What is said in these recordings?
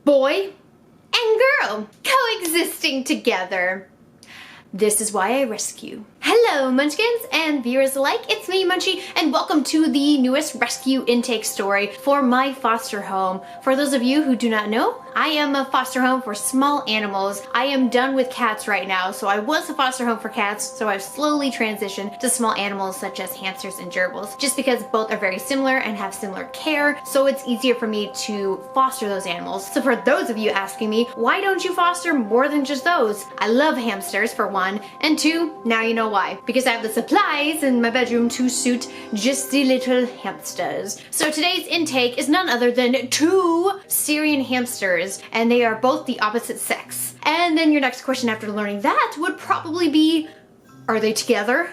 boy and girl coexisting together. This is why I rescue. Hello Munchkins and viewers alike, it's me Munchie and welcome to the newest rescue intake story for my foster home. For those of you who do not know, I am a foster home for small animals. I am done with cats right now, so I was a foster home for cats, so I've slowly transitioned to small animals such as hamsters and gerbils, just because both are very similar and have similar care, so it's easier for me to foster those animals. So for those of you asking me, why don't you foster more than just those? I love hamsters for one, and two, now you know why. Because I have the supplies in my bedroom to suit just the little hamsters. So today's intake is none other than 2 Syrian hamsters, and they are both the opposite sex. And then your next question after learning that would probably be, are they together?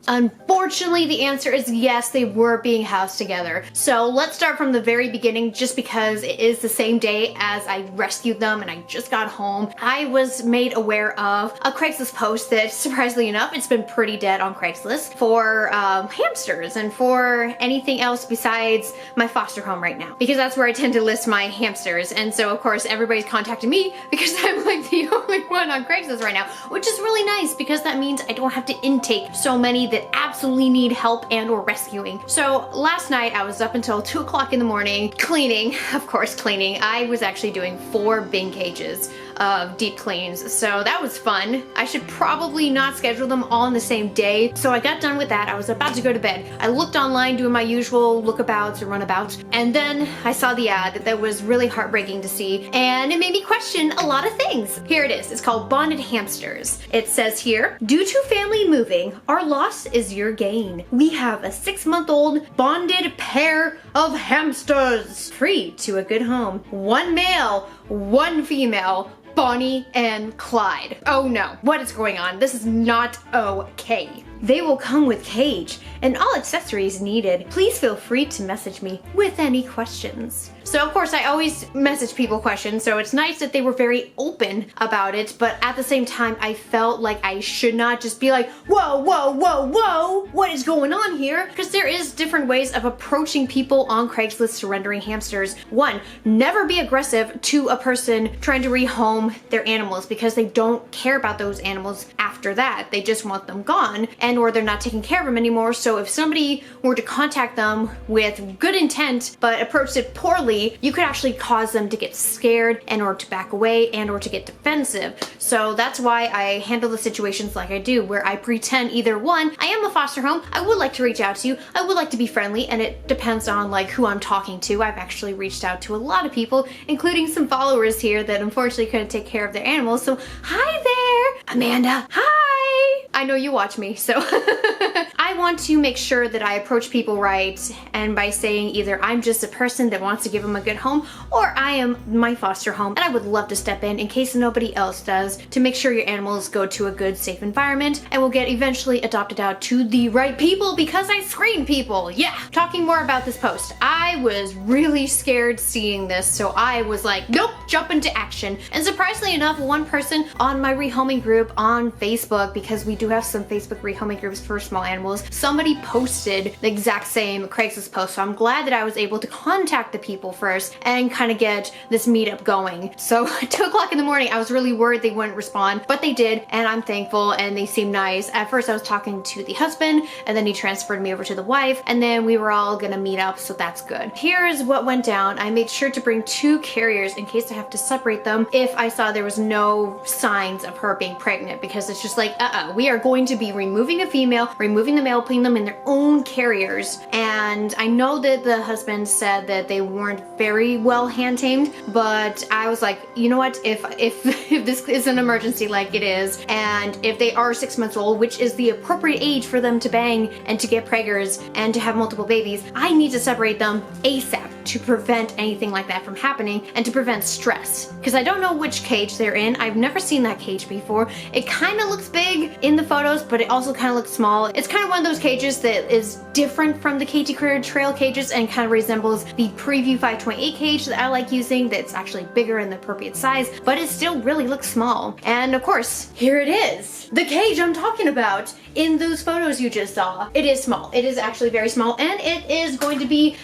Unfortunately, the answer is yes, they were being housed together. So let's start from the very beginning, just because it is the same day as I rescued them and I just got home. I was made aware of a Craigslist post that, surprisingly enough, it's been pretty dead on Craigslist for hamsters and for anything else besides my foster home right now, because that's where I tend to list my hamsters. And so of course everybody's contacting me because I'm like the only one on Craigslist right now, which is really nice because that means I don't have to intake so many that absolutely need help and or rescuing. So last night I was up until 2 o'clock in the morning cleaning, of course cleaning. I was actually doing 4 bin cages of deep cleans, so that was fun. I should probably not schedule them all in the same day. So I got done with that. I was about to go to bed. I looked online doing my usual lookabouts or runabouts, and then I saw the ad that was really heartbreaking to see, and it made me question a lot of things. Here it is. It's called Bonded Hamsters. It says here, due to family moving, our loss is your gain. We have a 6-month-old bonded pair of hamsters, free to a good home. 1 male, 1 female, Bonnie and Clyde. Oh no, what is going on? This is not okay. They will come with cage and all accessories needed. Please feel free to message me with any questions. So of course I always message people questions, so it's nice that they were very open about it, but at the same time I felt like I should not just be like, whoa, whoa, whoa, whoa, what is going on here? Because there is different ways of approaching people on Craigslist surrendering hamsters. 1, never be aggressive to a person trying to rehome their animals, because they don't care about those animals after that. They just want them gone, and or they're not taking care of them anymore. So if somebody were to contact them with good intent but approached it poorly, you could actually cause them to get scared and or to back away and or to get defensive. So that's why I handle the situations like I do, where I pretend either 1, I am a foster home, I would like to reach out to you, I would like to be friendly, and it depends on like who I'm talking to. I've actually reached out to a lot of people, including some followers here that unfortunately couldn't take care of their animals. So hi there, Amanda. Hi! I know you watch me, so I want to make sure that I approach people right, and by saying either I'm just a person that wants to give them a good home, or I am my foster home and I would love to step in case nobody else does, to make sure your animals go to a good, safe environment and will get eventually adopted out to the right people, because I screen people. Yeah. Talking more about this post, I was really scared seeing this, so I was like, nope, jump into action. And surprisingly enough, one person on my rehoming group on Facebook, because we do have some Facebook rehoming groups for small animals, somebody posted the exact same Craigslist post. So I'm glad that I was able to contact the people first and kind of get this meetup going. So 2 o'clock in the morning, I was really worried they wouldn't respond, but they did, and I'm thankful, and they seemed nice. At first I was talking to the husband, and then he transferred me over to the wife, and then we were all gonna meet up, so that's good. Here's what went down. I made sure to bring 2 carriers in case I have to separate them if I saw there was no signs of her being pregnant, because it's just like, we are going to be removing a female, removing the male, putting them in their own carriers. And I know that the husband said that they weren't very well hand-tamed, but I was like, you know what, if this is an emergency like it is, and if they are 6 months old, which is the appropriate age for them to bang and to get preggers and to have multiple babies, I need to separate them ASAP to prevent anything like that from happening and to prevent stress. Because I don't know which cage they're in. I've never seen that cage before. It kind of looks big in the photos, but it also kind of looks small. It's kind of one of those cages that is different from the KT Career Trail cages and kind of resembles the Preview 528 cage that I like using, that's actually bigger in the appropriate size, but it still really looks small. And of course, here it is. The cage I'm talking about in those photos you just saw. It is small. It is actually very small, and it is going to be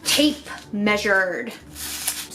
tape measured.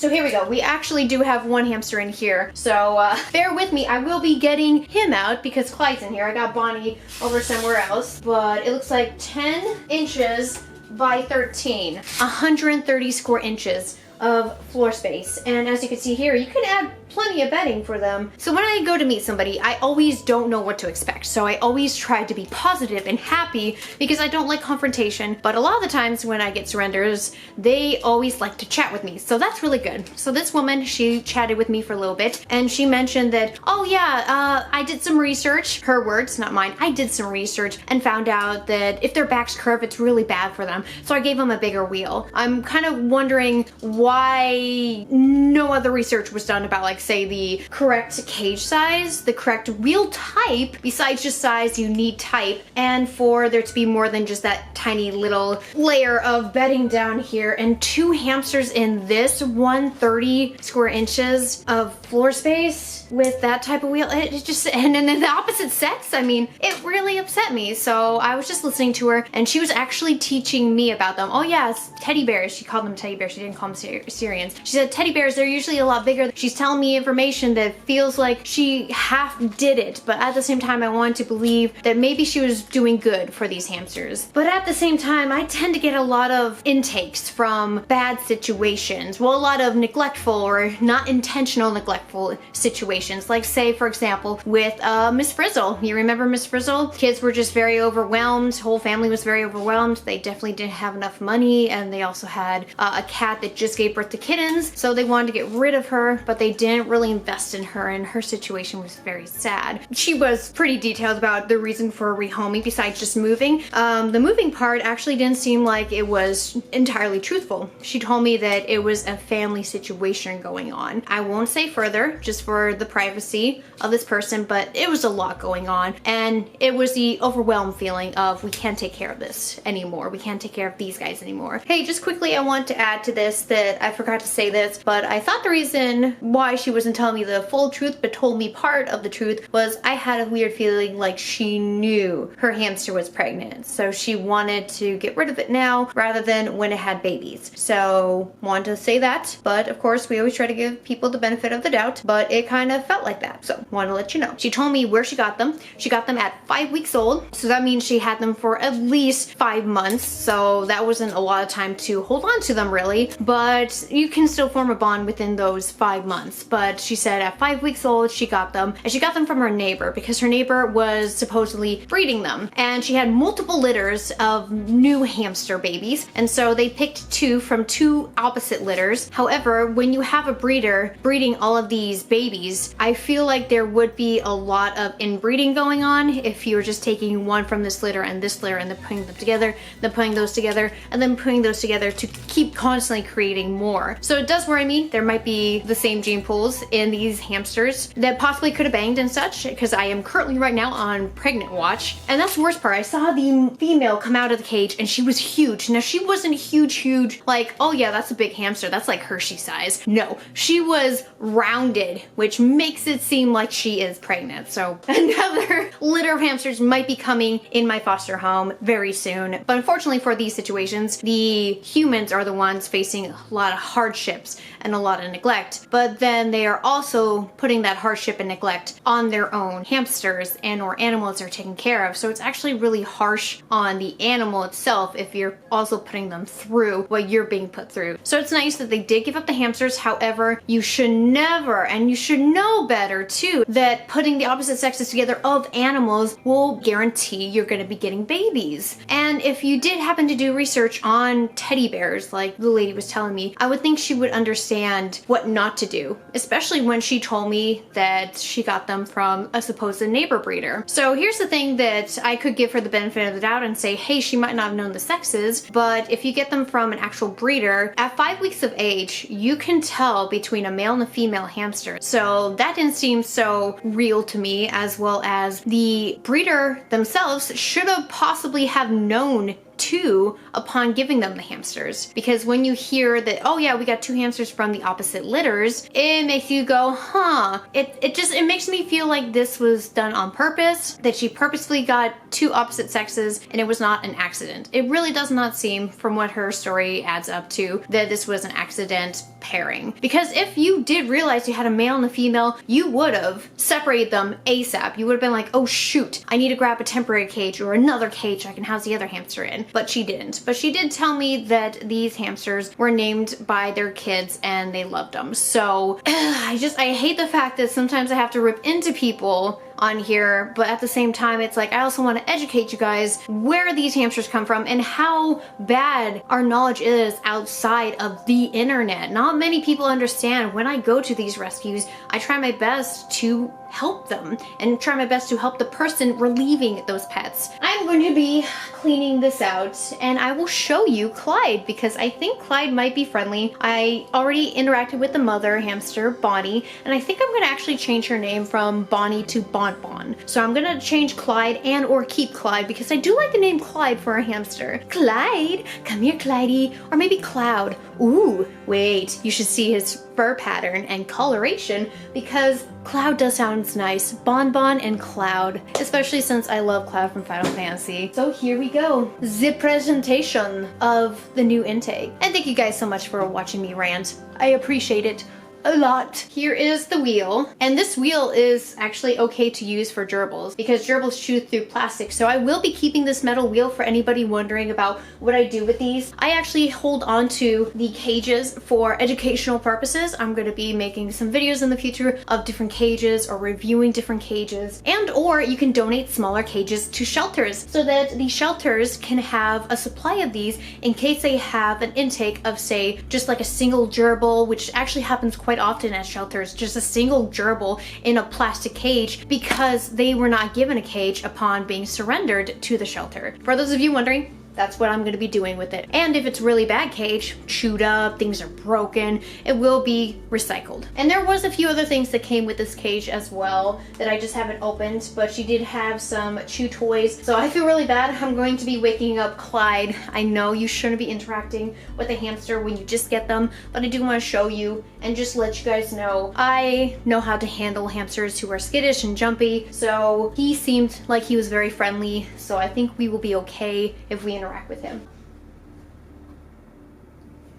So here we go. We actually do have one hamster in here. So bear with me. I will be getting him out because Clyde's in here. I got Bonnie over somewhere else. But it looks like 10 inches by 13. 130 square inches of floor space. And as you can see here, you can add plenty of bedding for them. So when I go to meet somebody, I always don't know what to expect. So I always try to be positive and happy because I don't like confrontation. But a lot of the times when I get surrenders, they always like to chat with me. So that's really good. So this woman, she chatted with me for a little bit and she mentioned that, oh yeah, I did some research, her words, not mine. I did some research and found out that if their backs curve, it's really bad for them. So I gave them a bigger wheel. I'm kind of wondering why no other research was done about, like, say the correct cage size, the correct wheel type. Besides just size, you need type, and for there to be more than just that tiny little layer of bedding down here. And 2 hamsters in this 130 square inches of floor space with that type of wheel, it just, and then the opposite sex, I mean, it really upset me. So I was just listening to her and she was actually teaching me about them. Oh yes, teddy bears. She called them teddy bears. She didn't call them Syrians. She said teddy bears, they're usually a lot bigger. She's telling me information that feels like she half did it, but at the same time I wanted to believe that maybe she was doing good for these hamsters. But at the same time, I tend to get a lot of intakes from bad situations. Well, a lot of neglectful or not intentional neglectful situations. Like say, for example, with Miss Frizzle. You remember Miss Frizzle? Kids were just very overwhelmed. Whole family was very overwhelmed. They definitely didn't have enough money, and they also had a cat that just gave birth to kittens, so they wanted to get rid of her, but they didn't really invest in her, and her situation was very sad. She was pretty detailed about the reason for rehoming besides just moving. The moving part actually didn't seem like it was entirely truthful. She told me that it was a family situation going on. I won't say further, just for the privacy of this person, but it was a lot going on, and it was the overwhelmed feeling of we can't take care of this anymore. We can't take care of these guys anymore. Hey, just quickly, I want to add to this that I forgot to say this, but I thought the reason why she wasn't telling me the full truth but told me part of the truth was I had a weird feeling like she knew her hamster was pregnant, so she wanted to get rid of it now rather than when it had babies. So wanted to say that, but of course we always try to give people the benefit of the doubt, but it kind of felt like that, so want to let you know. She told me where she got them. She got them at 5 weeks old, so that means she had them for at least 5 months, so that wasn't a lot of time to hold on to them really, but you can still form a bond within those 5 months. But she said at 5 weeks old she got them, and she got them from her neighbor because her neighbor was supposedly breeding them, and she had multiple litters of new hamster babies, and so they picked 2 from 2 opposite litters. However, when you have a breeder breeding all of these babies, I feel like there would be a lot of inbreeding going on if you were just taking one from this litter and this litter and then putting them together, then putting those together, and then putting those together to keep constantly creating more. So it does worry me. There might be the same gene pools in these hamsters that possibly could have banged and such, because I am currently right now on pregnant watch. And that's the worst part. I saw the female come out of the cage and she was huge. Now she wasn't huge like, oh yeah, that's a big hamster, that's like Hershey size. No, she was rounded, which makes it seem like she is pregnant. So another litter of hamsters might be coming in my foster home very soon. But unfortunately for these situations, the humans are the ones facing a lot of hardships and a lot of neglect. But then they are also putting that hardship and neglect on their own hamsters and or animals they're taking care of. So it's actually really harsh on the animal itself if you're also putting them through what you're being put through. So it's nice that they did give up the hamsters. However, you should never, and you should know better too, that putting the opposite sexes together of animals will guarantee you're going to be getting babies. And if you did happen to do research on teddy bears, like the lady was telling me, I would think she would understand what not to do, especially when she told me that she got them from a supposed neighbor breeder. So here's the thing that I could give her the benefit of the doubt and say, hey, she might not have known the sexes, but if you get them from an actual breeder, at 5 weeks of age, you can tell between a male and a female hamster. So that didn't seem so real to me, as well as the breeder themselves should have possibly have known too upon giving them the hamsters, because when you hear that, oh yeah, we got 2 hamsters from the opposite litters, it makes you go, huh. It makes me feel like this was done on purpose, that she purposefully got 2 opposite sexes and it was not an accident. It really does not seem, from what her story adds up to, that this was an accident pairing. Because if you did realize you had a male and a female, you would have separated them ASAP. You would have been like, oh shoot, I need to grab a temporary cage or another cage I can house the other hamster in. But she didn't. But she did tell me that these hamsters were named by their kids and they loved them. So I hate the fact that sometimes I have to rip into people on here, but at the same time it's like I also want to educate you guys where these hamsters come from and how bad our knowledge is outside of the internet. Not many people understand. When I go to these rescues, I try my best to help them and try my best to help the person relieving those pets. I'm going to be cleaning this out and I will show you Clyde because I think Clyde might be friendly. I already interacted with the mother hamster, Bonnie, and I think I'm gonna actually change her name from Bonnie to Bonbon. So I'm gonna change Clyde and or keep Clyde because I do like the name Clyde for a hamster. Clyde, come here Clydey, or maybe Cloud. Ooh, wait, you should see his fur pattern and coloration because Cloud does sound nice. Bonbon and Cloud, especially since I love Cloud from Final Fantasy. So here we go, the presentation of the new intake. And thank you guys so much for watching me rant. I appreciate it a lot. Here is the wheel, and this wheel is actually okay to use for gerbils because gerbils chew through plastic. So I will be keeping this metal wheel for anybody wondering about what I do with these. I actually hold on to the cages for educational purposes. I'm going to be making some videos in the future of different cages or reviewing different cages, and or you can donate smaller cages to shelters so that the shelters can have a supply of these in case they have an intake of, say, just like a single gerbil, which actually happens quite often at shelters, just a single gerbil in a plastic cage because they were not given a cage upon being surrendered to the shelter. For those of you wondering, that's what I'm going to be doing with it. And if it's really bad cage, chewed up, things are broken, it will be recycled. And there was a few other things that came with this cage as well that I just haven't opened, but she did have some chew toys. So I feel really bad. I'm going to be waking up Clyde. I know you shouldn't be interacting with a hamster when you just get them, but I do want to show you and just let you guys know I know how to handle hamsters who are skittish and jumpy. So he seemed like he was very friendly. So I think we will be okay if we interact with him.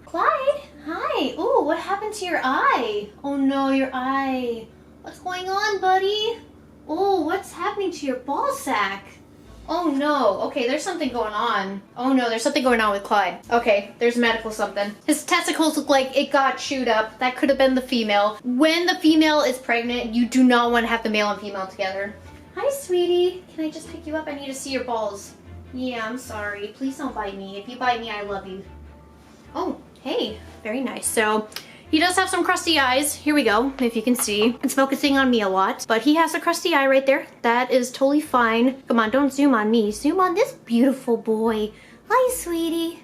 Clyde, hi. Ooh, what happened to your eye? Oh no, your eye. What's going on, buddy? Oh, what's happening to your ball sack? Oh no. Okay, there's something going on. Oh no, there's something going on with Clyde. Okay, there's medical something. His testicles look like it got chewed up. That could have been the female. When the female is pregnant, you do not want to have the male and female together. Hi, sweetie. Can I just pick you up? I need to see your balls. Yeah, I'm sorry. Please don't bite me. If you bite me, I love you. Oh, hey. Very nice. So he does have some crusty eyes. Here we go, if you can see. It's focusing on me a lot, but he has a crusty eye right there. That is totally fine. Come on, don't zoom on me. Zoom on this beautiful boy. Hi, sweetie.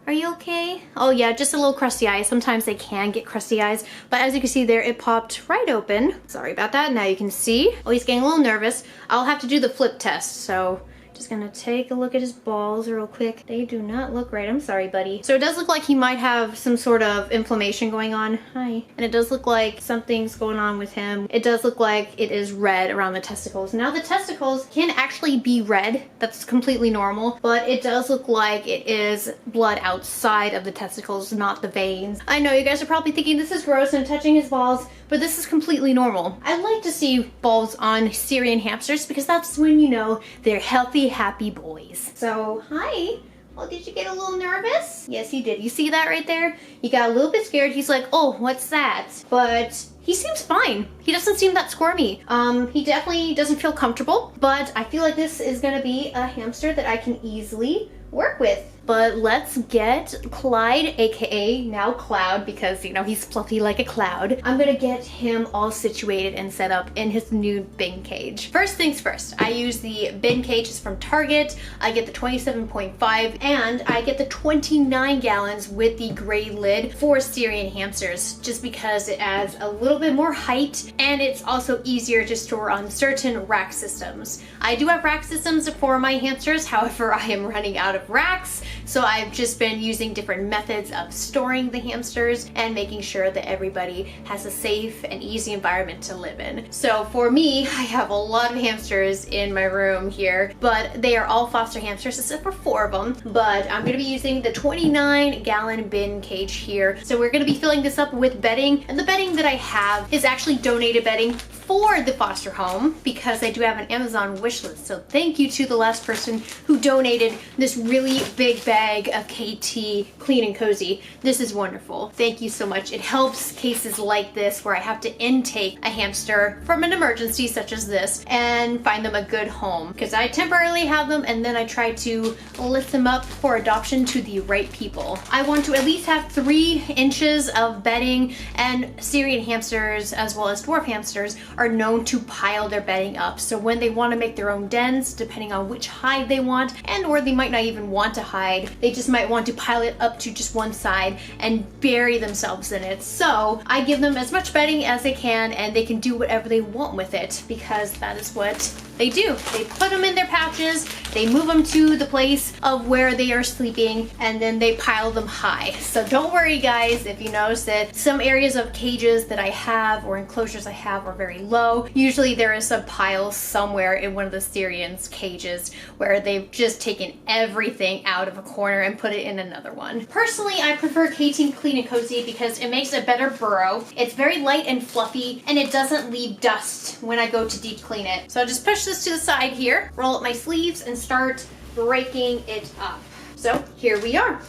Are you okay? Oh yeah, just a little crusty eye. Sometimes they can get crusty eyes, but as you can see there, it popped right open. Sorry about that. Now you can see. Oh, he's getting a little nervous. I'll have to do the flip test, so just gonna take a look at his balls real quick. They do not look right. I'm sorry, buddy. So it does look like he might have some sort of inflammation going on. Hi. And it does look like something's going on with him. It does look like it is red around the testicles. Now the testicles can actually be red. That's completely normal, but it does look like it is blood outside of the testicles, not the veins. I know you guys are probably thinking this is gross and touching his balls, but this is completely normal. I like to see balls on Syrian hamsters because that's when you know they're healthy, happy boys. So, hi. Oh, did you get a little nervous? Yes, you did. You see that right there? He got a little bit scared. He's like, oh, what's that? But he seems fine. He doesn't seem that squirmy. He definitely doesn't feel comfortable, but I feel like this is gonna be a hamster that I can easily work with. But let's get Clyde, aka now Cloud, because you know he's fluffy like a cloud. I'm gonna get him all situated and set up in his new bin cage. First things first, I use the bin cages from Target. I get the 27.5 and I get the 29 gallons with the gray lid for Syrian hamsters, just because it adds a little bit more height and it's also easier to store on certain rack systems. I do have rack systems for my hamsters, however I am running out of racks. So I've just been using different methods of storing the hamsters and making sure that everybody has a safe and easy environment to live in. So for me, I have a lot of hamsters in my room here, but they are all foster hamsters except for 4 of them. But I'm gonna be using the 29-gallon bin cage here. So we're gonna be filling this up with bedding, and the bedding that I have is actually donated bedding for the foster home because I do have an Amazon wish list. So thank you to the last person who donated this really big bag of KT Clean and Cozy. This is wonderful. Thank you so much. It helps cases like this where I have to intake a hamster from an emergency such as this and find them a good home, because I temporarily have them and then I try to lift them up for adoption to the right people. I want to at least have 3 inches of bedding, and Syrian hamsters as well as dwarf hamsters are known to pile their bedding up. So when they want to make their own dens, depending on which hide they want, and or they might not even want to hide, they just might want to pile it up to just one side and bury themselves in it. So I give them as much bedding as they can, and they can do whatever they want with it because that is what they do. They put them in their pouches, they move them to the place of where they are sleeping, and then they pile them high. So don't worry guys if you notice that some areas of cages that I have or enclosures I have are very low. Usually there is a pile somewhere in one of the Syrians cages where they've just taken everything out of a corner and put it in another one. Personally, I prefer KT Clean and Cozy because it makes a better burrow. It's very light and fluffy, and it doesn't leave dust when I go to deep clean it. So I'll just push this to the side here, roll up my sleeves, and start breaking it up. So here we are.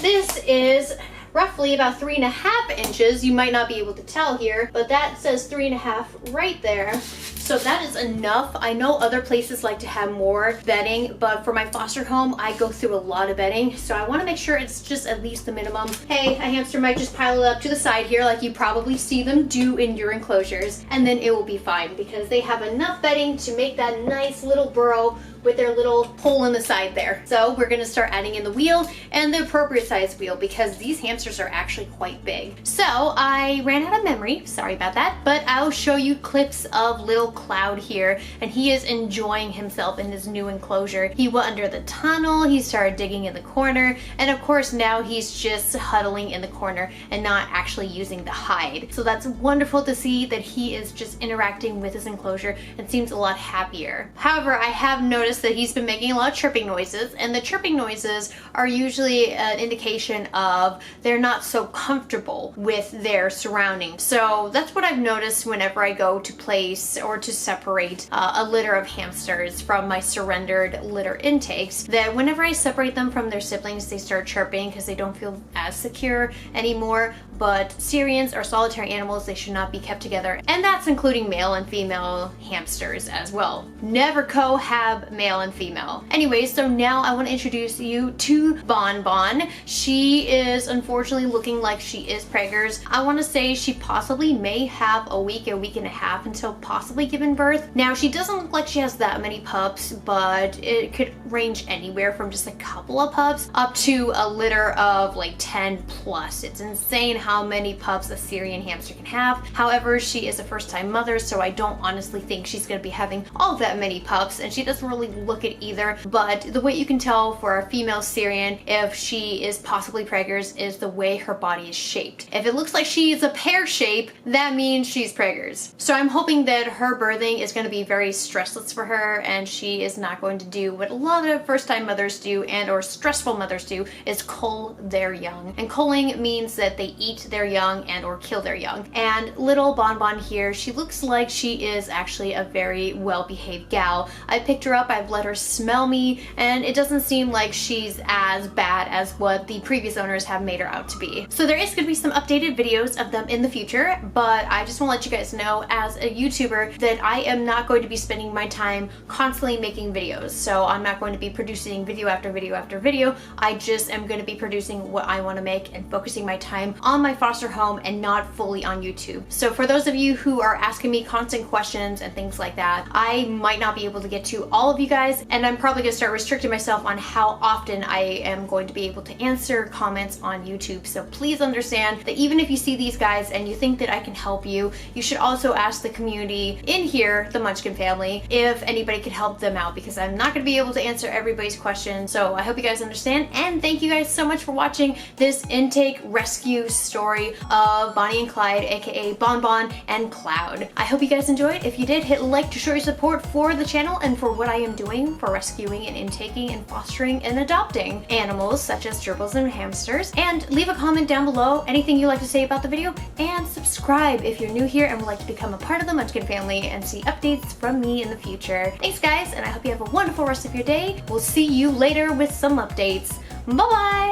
This is roughly about 3.5 inches. You might not be able to tell here, but that says 3.5 right there. So that is enough. I know other places like to have more bedding, but for my foster home, I go through a lot of bedding. So I want to make sure it's just at least the minimum. Hey, a hamster might just pile it up to the side here like you probably see them do in your enclosures, and then it will be fine because they have enough bedding to make that nice little burrow with their little hole in the side there. So we're gonna start adding in the wheel and the appropriate size wheel because these hamsters are actually quite big. So I ran out of memory, sorry about that, but I'll show you clips of little Clyde here, and he is enjoying himself in his new enclosure. He went under the tunnel, he started digging in the corner, and of course now he's just huddling in the corner and not actually using the hide. So that's wonderful to see that he is just interacting with his enclosure and seems a lot happier. However, I have noticed that he's been making a lot of chirping noises, and the chirping noises are usually an indication of they're not so comfortable with their surroundings. So that's what I've noticed whenever I go to place or to separate a litter of hamsters from my surrendered litter intakes, that whenever I separate them from their siblings, they start chirping because they don't feel as secure anymore. But Syrians are solitary animals, they should not be kept together, and that's including male and female hamsters as well. Never cohab male and female. Anyway, so now I want to introduce you to Bon Bon. She is unfortunately looking like she is preggers. I want to say she possibly may have a week and a half until possibly giving birth. Now she doesn't look like she has that many pups, but it could range anywhere from just a couple of pups up to a litter of like 10 plus. It's insane how many pups a Syrian hamster can have. However, she is a first-time mother, so I don't honestly think she's going to be having all that many pups, and she doesn't really look it either. But the way you can tell for a female Syrian if she is possibly preggers is the way her body is shaped. If it looks like she's a pear shape, that means she's preggers. So I'm hoping that her birthing is going to be very stressless for her, and she is not going to do what a lot of first-time mothers do and or stressful mothers do, is cull their young. And culling means that they eat their young and or kill their young. And little Bon Bon here, she looks like she is actually a very well-behaved gal. I picked her up, I've let her smell me, and it doesn't seem like she's as bad as what the previous owners have made her out to be. So there is going to be some updated videos of them in the future, but I just want to let you guys know as a YouTuber that I am not going to be spending my time constantly making videos. So I'm not going to be producing video after video after video. I just am going to be producing what I want to make and focusing my time on my foster home and not fully on YouTube. So for those of you who are asking me constant questions and things like that, I might not be able to get to all of you guys, and I'm probably gonna start restricting myself on how often I am going to be able to answer comments on YouTube. So please understand that even if you see these guys and you think that I can help you, you should also ask the community in here, the Munchkin family, if anybody can help them out, because I'm not gonna be able to answer everybody's questions. So I hope you guys understand, and thank you guys so much for watching this intake rescue story of Bonnie and Clyde, aka Bon Bon and Cloud. I hope you guys enjoyed. If you did, hit like to show your support for the channel and for what I am doing for rescuing and intaking and fostering and adopting animals such as gerbils and hamsters. And leave a comment down below, anything you'd like to say about the video, and subscribe if you're new here and would like to become a part of the Munchkin family and see updates from me in the future. Thanks guys, and I hope you have a wonderful rest of your day. We'll see you later with some updates. Bye bye!